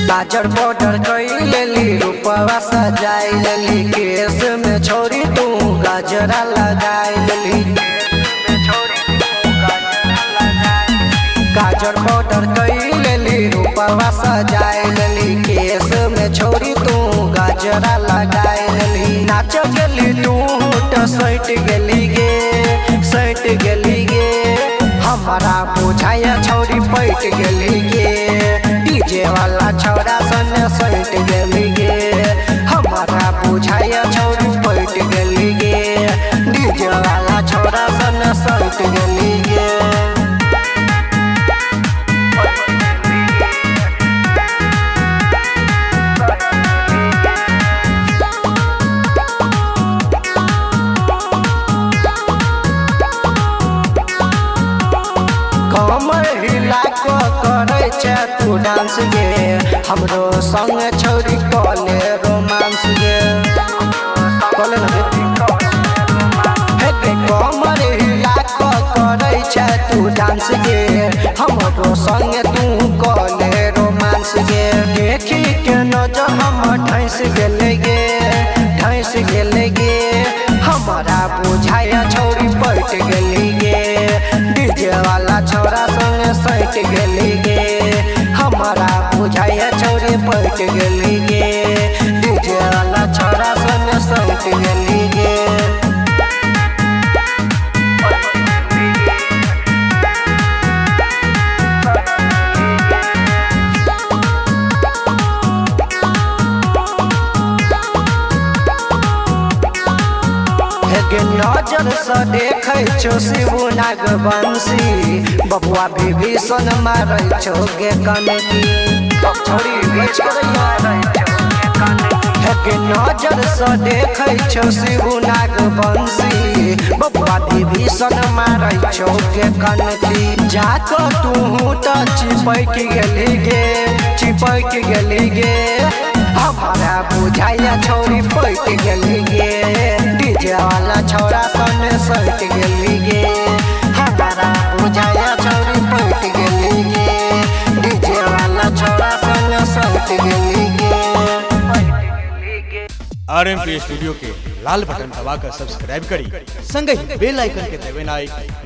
गाजर बॉर्डर कई लेली रूपवा सजाई लेली केस में छोरी तू गाजरा लगाई लेली। गाजर बॉर्डर कई लेली रूपवा सजाई लेली केस में छोरी तू गाजरा लगाई लेली। नाच गेली तू तो सैट गेली गे सैट गेली गे हमारा बुझाया छोरी पैट गेली गे। डीजे वाला छौरा सन सैट गेली गे हमारा बुझाया छोरी पैट गेली गे। डीजे वाला छौरा सन सैट गेली गे। कमर हिला को करे छे तू डांस गे हमरो संग छोरी कले रोमांस गे कले हे कमर हिला को करे छे तू डांस गे हमरो संग तू कले रोमांस गे। देखी के नजर हम ढैस गेले गे ढैस गेले गे हमारा बुझाया छोरी पैट गेली गे। डीजे वाला छौरा संग सैट गेली गे हमारा बुझाया छोरी पैट गेली गे। डीजे वाला छौरा संग सैट गेली गे। नजर से देखे छो शिवू नागवंशी बबुआ विभीषण मारे छो गे कनकी छोरी बेच के नजर से देखे छो शिवू नागवंशी बबुआ विभीषण मारे छो गे कनकी। जाको तू तो चिपक गेली गे चिपक गेली गे हमारा बुझाया छोरी पैट गेली गे। डीजे वाला छौरा सन सैट गेली गे हमारा बुझाया छोरी पैट गेली गे। डीजे वाला छौरा सन सैट गेली गे। RMP स्टूडियो के लाल बटन दबाकर सब्सक्राइब करी संगे बेल आइकन के दबाना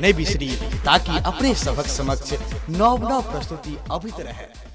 नहीं बिसरी ताकि अपने सबक समक्ष नव प्रस्तुति अभित रहे।